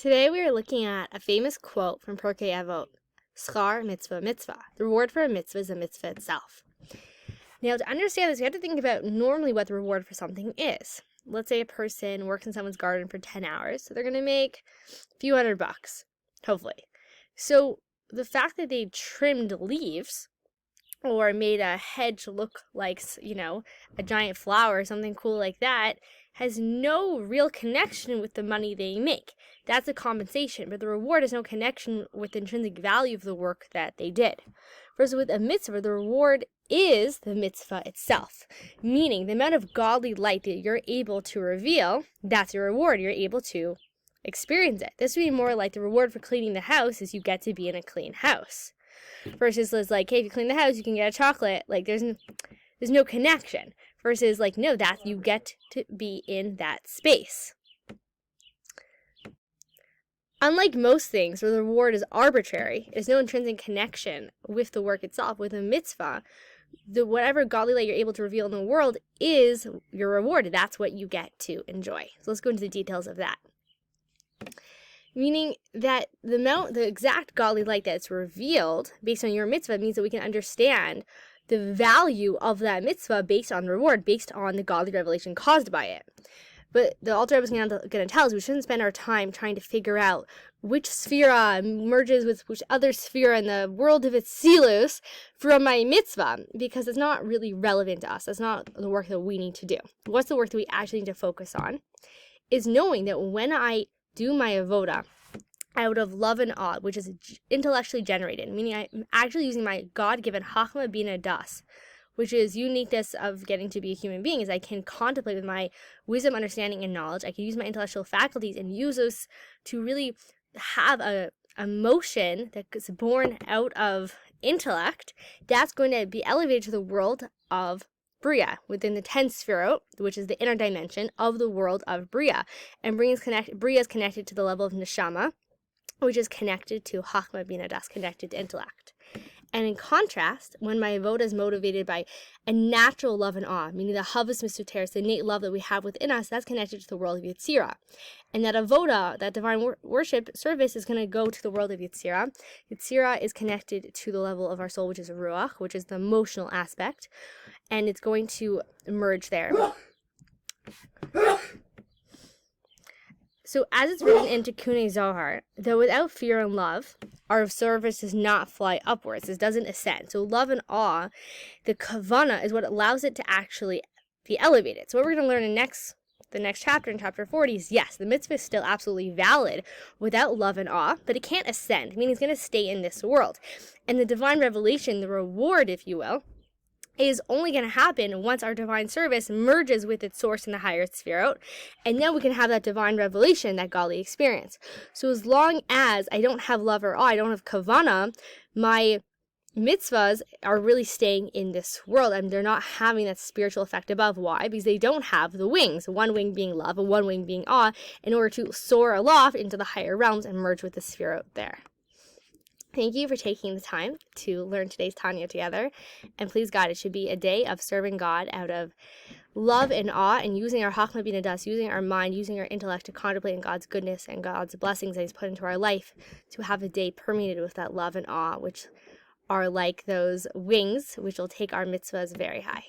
Today we are looking at a famous quote from Pirkei Avot, Schar mitzvah mitzvah. The reward for a mitzvah is a mitzvah itself. Now, to understand this, we have to think about normally what the reward for something is. Let's say a person works in someone's garden for 10 hours, so they're going to make a few $100, hopefully. So the fact that they trimmed leaves or made a hedge look like, a giant flower or something cool like that has no real connection with the money they make. That's a compensation, but the reward has no connection with the intrinsic value of the work that they did. Versus with a mitzvah, the reward is the mitzvah itself, meaning the amount of godly light that you're able to reveal, that's your reward. You're able to experience it. This would be more like the reward for cleaning the house is you get to be in a clean house. Versus like, hey, if you clean the house, you can get a chocolate. Like, there's no connection. Versus like, no, that you get to be in that space. Unlike most things where the reward is arbitrary, there's no intrinsic connection with the work itself. With a mitzvah, whatever godly light you're able to reveal in the world is your reward. That's what you get to enjoy. So let's go into the details of that. Meaning that the exact godly light that's revealed based on your mitzvah means that we can understand the value of that mitzvah based on reward, based on the godly revelation caused by it. But the Alter Rebbe is going to tell us we shouldn't spend our time trying to figure out which sphera merges with which other sphera in the world of Atzilus from my mitzvah, because it's not really relevant to us. That's not the work that we need to do. What's the work that we actually need to focus on is knowing that when I do my avoda out of love and awe, which is intellectually generated, meaning I'm actually using my God-given Chachma Bina Das, which is uniqueness of getting to be a human being, is I can contemplate with my wisdom, understanding, and knowledge. I can use my intellectual faculties and use those to really have a motion that's born out of intellect that's going to be elevated to the world of Bria, within the 10th Sefirot, which is the inner dimension of the world of Bria. And Bria is connected to the level of Neshama, which is connected to Chachma Bina Das, connected to intellect. And in contrast, when my avoda is motivated by a natural love and awe, meaning the havas misuteres, the innate love that we have within us, that's connected to the world of Yetzirah. And that avoda, that divine worship service, is going to go to the world of Yetzirah. Yetzirah is connected to the level of our soul, which is ruach, which is the emotional aspect, and it's going to merge there. So as it's written in Tikkun Zohar, that without fear and love, our service does not fly upwards. It doesn't ascend. So love and awe, the kavana, is what allows it to actually be elevated. So what we're going to learn in the next chapter, in chapter 40, is yes, the mitzvah is still absolutely valid without love and awe, but it can't ascend, meaning it's going to stay in this world. And the divine revelation, the reward, if you will, is only going to happen once our divine service merges with its source in the higher Sefirot, and then we can have that divine revelation, that godly experience. So as long as I don't have love or awe, I don't have kavana, my mitzvahs are really staying in this world, and they're not having that spiritual effect above. Why? Because they don't have the wings, one wing being love and one wing being awe, in order to soar aloft into the higher realms and merge with the Sefirot there. Thank you for taking the time to learn today's Tanya together. And please, God, it should be a day of serving God out of love and awe, and using our Chachma Bina Das, using our mind, using our intellect to contemplate on God's goodness and God's blessings that He's put into our life, to have a day permeated with that love and awe, which are like those wings which will take our mitzvahs very high.